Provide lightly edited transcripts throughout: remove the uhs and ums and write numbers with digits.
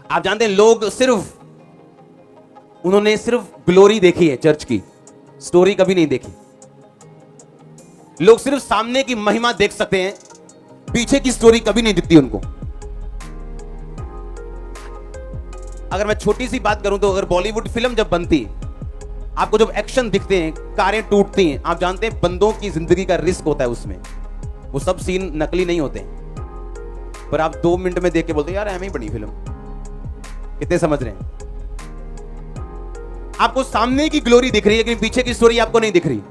आप जानते हैं लोग उन्होंने सिर्फ ग्लोरी देखी है, चर्च की स्टोरी कभी नहीं देखी। लोग सिर्फ सामने की महिमा देख सकते हैं, पीछे की स्टोरी कभी नहीं दिखती उनको। अगर मैं छोटी सी बात करूं तो अगर बॉलीवुड फिल्म जब बनती, आपको जब एक्शन दिखते हैं, कारें टूटती हैं, आप जानते हैं बंदों की जिंदगी का रिस्क होता है उसमें। वो सब सीन नकली नहीं होते हैं, पर आप 2 मिनट में देख के बोलते हैं यार हमें ही बनी फिल्म। कितने समझ रहे हैं? आपको सामने की ग्लोरी दिख रही है लेकिन पीछे की स्टोरी आपको नहीं दिख रही।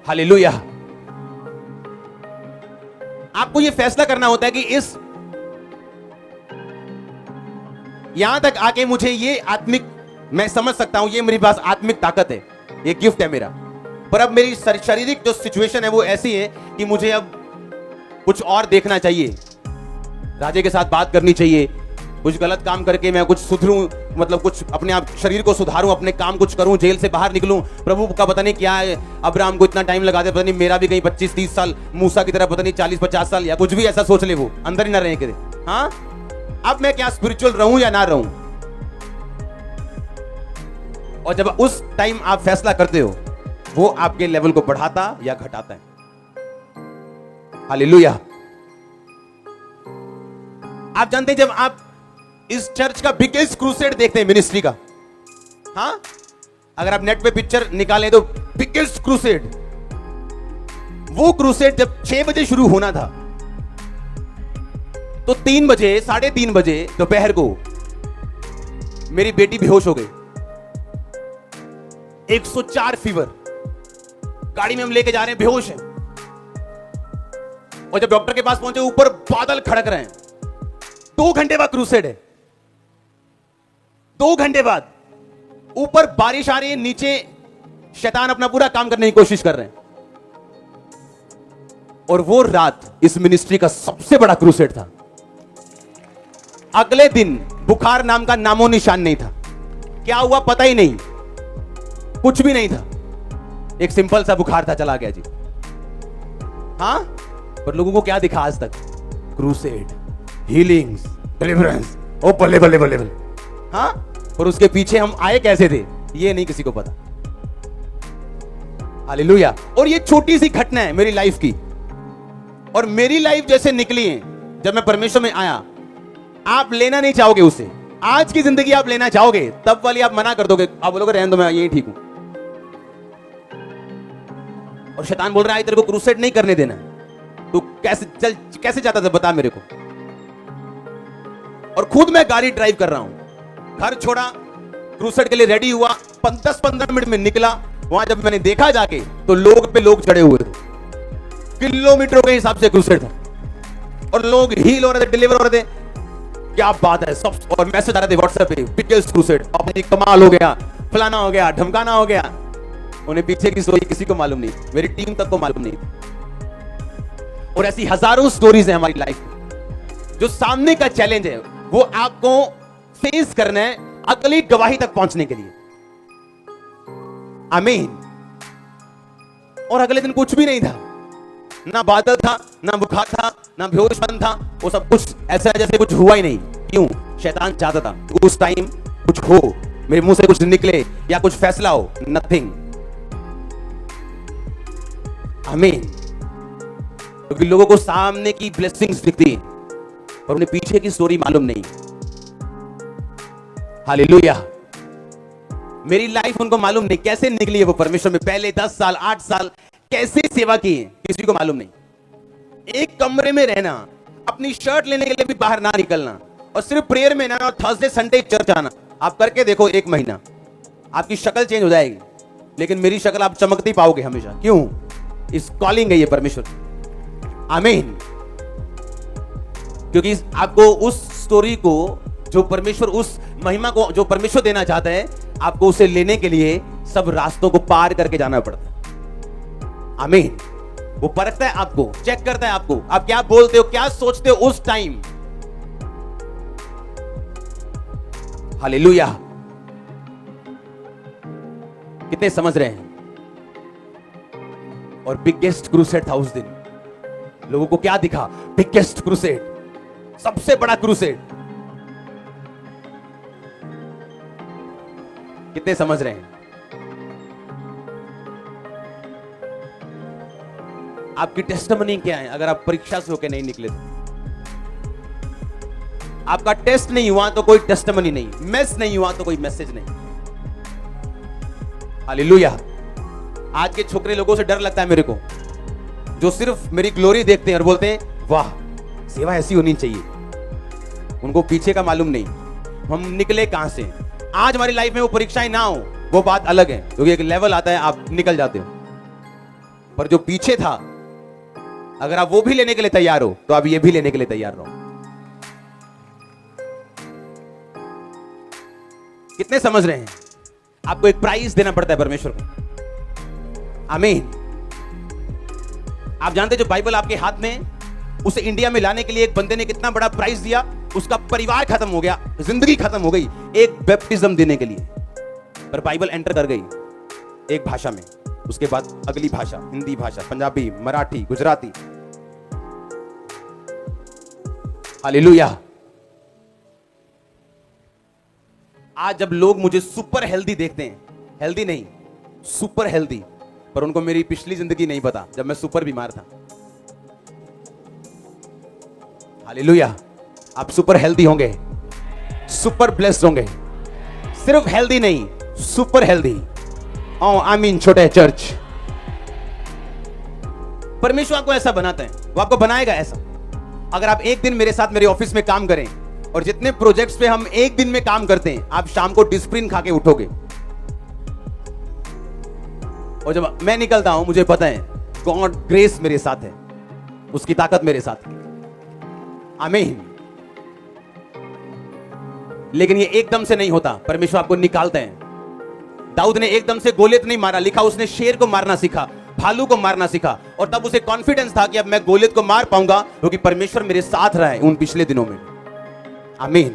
हालेलुया। आपको यह फैसला करना होता है कि इस यहां तक आके मुझे ये आत्मिक, मैं समझ सकता हूं ये मेरे पास आत्मिक ताकत है, ये गिफ्ट है मेरा, पर अब मेरी शारीरिक जो सिचुएशन है वो ऐसी है कि मुझे अब कुछ और देखना चाहिए। राजे के साथ बात करनी चाहिए, कुछ गलत काम करके मैं कुछ सुधरूं, मतलब कुछ अपने आप शरीर को सुधारूं, अपने काम कुछ करूं, जेल से बाहर निकलूं। प्रभु का पता नहीं क्या है, अब्राहम को इतना टाइम लगा दे, पता नहीं मेरा भी कहीं 25-30 साल, मूसा की तरह पता नहीं 40-50 साल, या कुछ भी ऐसा सोच ले, वो अंदर ही ना रहे करे। हाँ, अब मैं क्या स्पिरिचुअल रहूं या ना रहूं? और जब उस टाइम आप फैसला करते हो, वो आपके लेवल को बढ़ाता या घटाता है। हालेलुया। आप जानते हैं जब आप इस चर्च का बिगेस्ट क्रूसेड देखते हैं मिनिस्ट्री का, हाँ, अगर आप नेट पे पिक्चर निकालें तो बिगेस्ट क्रूसेड, वो क्रूसेड जब 6 बजे शुरू होना था तो 3 बजे, 3:30 बजे दोपहर को मेरी बेटी बेहोश हो गई, 104 फीवर, गाड़ी में हम लेके जा रहे हैं, बेहोश है। और जब डॉक्टर के पास पहुंचे, ऊपर बादल खड़क रहे हैं। 2 घंटे बाद क्रूसेड है, 2 घंटे बाद ऊपर बारिश आ रही है, नीचे शैतान अपना पूरा काम करने की कोशिश कर रहे हैं। और वो रात इस मिनिस्ट्री का सबसे बड़ा क्रूसेड था। अगले दिन बुखार नाम का नामो निशान नहीं था, क्या हुआ पता ही नहीं, कुछ भी नहीं था, एक सिंपल सा बुखार था, चला गया जी। हाँ, पर लोगों को क्या दिखा आज तक? क्रूसेड, हीलिंग्स, डिलीवरेंस, ओ बल्ले बल्ले बल्ले बल्ले। हाँ, और उसके पीछे हम आए कैसे थे ये नहीं किसी को पता। हालेलुया। और ये छोटी सी घटना है मेरी लाइफ की, और मेरी लाइफ जैसे निकली है जब मैं परमेश्वर में आया। आप लेना नहीं चाहोगे उसे, आज की जिंदगी आप लेना चाहोगे, तब वाली आप मना कर दोगे, आप बोलोगे रहने दो, मैं यही ठीक हूं। और शैतान बोल रहा है तेरे को क्रूसेड नहीं करने देना, तू कैसे जाता था बता मेरे को। और खुद मैं गाड़ी ड्राइव कर रहा हूं, घर छोड़ा, क्रूसेड के लिए रेडी हुआ, 10-15 मिनट में निकला। वहां जब मैंने देखा जाके तो लोग पे लोग चढ़े हुए थे, किलोमीटरों के हिसाब से क्रूसेड था, और लोग हील हो रहे थे, डिलीवर हो रहे थे। क्या बात है सब, और मैसेज आ रहे थे व्हाट्सएप पे, बिगेस्ट क्रूसेड, अपनी कमाल हो गया, फलाना हो गया, ढमकाना हो गया। उन्हें पीछे की स्टोरी किसी को मालूम नहीं, मेरी टीम तक को मालूम नहीं। और ऐसी हजारों स्टोरीज हैं हमारी लाइफ में। जो सामने का चैलेंज है वो आपको फेस करना है अगली गवाही तक पहुंचने के लिए। आमीन। और अगले दिन कुछ भी नहीं था, ना बादल था, ना बुखार था, ना बेहोशपन था, वो सब कुछ ऐसा है जैसे कुछ हुआ ही नहीं। क्यों? शैतान चाहता था उस टाइम कुछ हो, मेरे मुंह से कुछ निकले या कुछ फैसला हो। नथिंग। आमीन। क्योंकि लोगों को सामने की ब्लेसिंग्स दिखती पर उन्हें पीछे की स्टोरी मालूम नहीं। हालेलुया। मेरी लाइफ उनको मालूम नहीं कैसे निकली है वो परमेश्वर में। पहले 10 साल 8 साल कैसे सेवा की है किसी को मालूम नहीं। एक कमरे में रहना, अपनी शर्ट लेने के लिए भी बाहर ना निकलना, और सिर्फ प्रेयर में ना, और थर्सडे संडे चर्च आना। आप करके देखो 1 महीना, आपकी शक्ल चेंज हो जाएगी, लेकिन मेरी शक्ल आप चमकती पाओगे हमेशा। क्यों? इस कॉलिंग है ये परमेश्वर। आमीन। क्योंकि आपको उस स्टोरी को जो परमेश्वर, उस महिमा को जो परमेश्वर देना चाहता है, आपको उसे लेने के लिए सब रास्तों को पार करके जाना पड़ता है। आमीन। वो परखता है आपको, चेक करता है आपको, आप क्या बोलते हो, क्या सोचते हो उस टाइम। हालेलुया। कितने समझ रहे हैं? और बिगेस्ट क्रूसेड था उस दिन। लोगों को क्या दिखा? बिगेस्ट क्रूसेड, सबसे बड़ा क्रूसेड। कितने समझ रहे हैं? आपकी टेस्टमनी क्या है अगर आप परीक्षा से होकर नहीं निकले तो? आपका टेस्ट नहीं हुआ तो कोई टेस्टमनी नहीं, मैस नहीं हुआ तो कोई मैसेज नहीं। हालेलुया। आज के छोकरे लोगों से डर लगता है मेरे को, जो सिर्फ मेरी ग्लोरी देखते हैं और बोलते हैं वाह सेवा ऐसी होनी चाहिए। उनको पीछे का मालूम नहीं, हम निकले कहां से। आज हमारी लाइफ में वो परीक्षाएं ना हो वो बात अलग है, क्योंकि एक लेवल आता है आप निकल जाते हो। पर जो पीछे था, अगर आप वो भी लेने के लिए तैयार हो तो आप ये भी लेने के लिए तैयार रहो। कितने समझ रहे हैं? आपको एक प्राइस देना पड़ता है परमेश्वर को। आमीन। आप जानते जो बाइबल आपके हाथ में, उसे इंडिया में लाने के लिए एक बंदे ने कितना बड़ा प्राइस दिया। उसका परिवार खत्म हो गया, जिंदगी खत्म हो गई एक बैप्टिज्म देने के लिए। पर बाइबल एंटर कर गई एक भाषा में, उसके बाद अगली भाषा, हिंदी भाषा, पंजाबी, मराठी, गुजराती। हालेलुया। आज जब लोग मुझे सुपर हेल्दी देखते हैं, हेल्दी नहीं सुपर हेल्दी, पर उनको मेरी पिछली जिंदगी नहीं पता जब मैं सुपर बीमार था। हालेलुया। आप सुपर हेल्दी होंगे, सुपर ब्लेस्ड होंगे। सिर्फ हेल्दी नहीं, सुपर हेल्दी। आई मीन छोटे चर्च। परमेश्वर आपको ऐसा बनाता है, वो आपको बनाएगा ऐसा। अगर आप एक दिन मेरे साथ मेरे ऑफिस में काम करें, और जितने प्रोजेक्ट्स पे हम एक दिन में काम करते हैं, आप शाम को डिस्प्रिन खा के उठोगे। और जब मैं निकलता हूं मुझे पता है गॉड ग्रेस मेरे साथ है, उसकी ताकत मेरे साथ है। आमीन। लेकिन ये एकदम से नहीं होता, परमेश्वर आपको निकालते हैं। दाऊद ने एकदम से गोलियत नहीं मारा, लिखा उसने शेर को मारना सीखा, भालू को मारना सीखा, और तब उसे कॉन्फिडेंस था कि अब मैं गोलियत को मार पाऊंगा क्योंकि परमेश्वर मेरे साथ रहा है उन पिछले दिनों में। आमीन।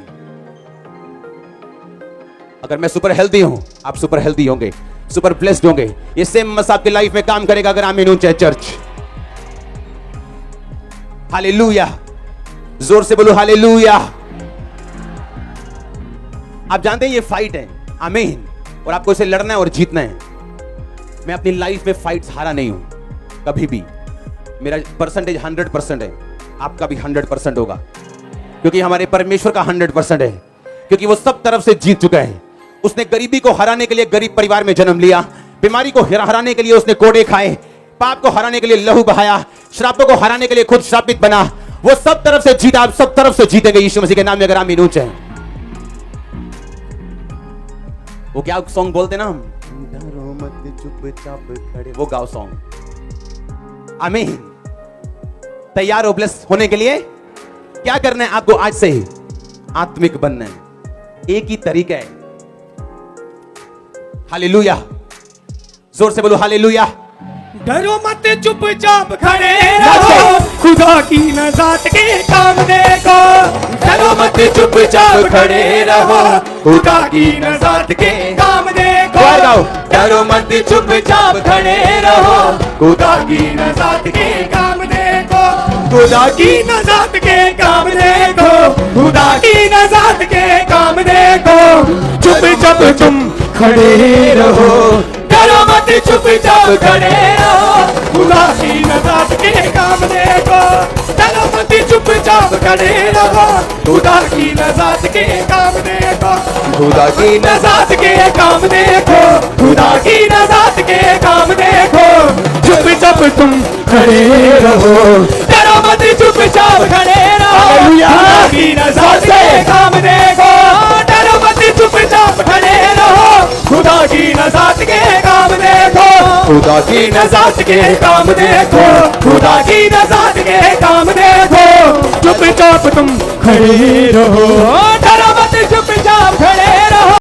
अगर मैं सुपर हेल्दी हूं, आप सुपर हेल्दी होंगे, सुपर ब्लेस्ड होंगे। ये सेम मस आपकी लाइफ में काम करेगा अगर आमीन ऊंचे चर्च। हालेलुया। जोर से बोलो हालेलुया। आप जानते हैं ये फाइट है, आमीन, और आपको इसे लड़ना है और जीतना है। मैं अपनी लाइफ में फाइट्स हारा नहीं हूं कभी भी। मेरा परसेंटेज 100% है, आपका भी 100% होगा, क्योंकि हमारे परमेश्वर का 100% है, क्योंकि वो सब तरफ से जीत चुका है। उसने गरीबी को हराने के लिए गरीब परिवार में जन्म लिया, बीमारी को हराने के लिए उसने कोड़े खाए, पाप को हराने के लिए लहू बहाया, श्रापों को हराने के लिए खुद श्रापित बना। वो सब तरफ से जीता, आप सब तरफ से जीतेंगे यीशु मसीह के नाम में अगर आमीन ऊंचे हैं। वो क्या सॉन्ग बोलते ना हम, डरो मत चुपचाप खड़े, वो गाओ सॉन्ग। आमीन। तैयार हो ब्लेस होने के लिए? क्या करना है आपको? आज से ही आत्मिक बनना है। एक ही तरीका है। हालेलुया। जोर से बोलो हालेलुया। डरो मत चुपचाप खड़े रहो, खुदा की नजात के काम देखो। डरो मत चुपचाप खड़े रहो, खुदा की नजात के काम देखो। डरो मत चुपचाप खड़े रहो, खुदा की नजात के काम देखो। खुदा की नजात के काम देखो, खुदा की नजात के काम देखो। चुपचाप तुम खड़े रहो, डरो मत चुपचाप खड़े रहो, खुदा की नजात के काम देखो। डरो मत चुपचाप खड़े रहो, खुदा की नजात के काम देखो। खुदा की नजात के काम देखो, खुदा की नजात के काम देखो। चुपचाप तुम खड़े रहो, डरो मत चुपचाप खड़े रहो, खुदा की नजात के काम देखो। डरो मत चुपचाप खड़े रहो, खुदा की नजात के काम देखो। खुदा की नजात के काम देखो, खुदा की नजात के काम देखो। चुपचाप तुम खड़े रहो, डरो मत चुपचाप खड़े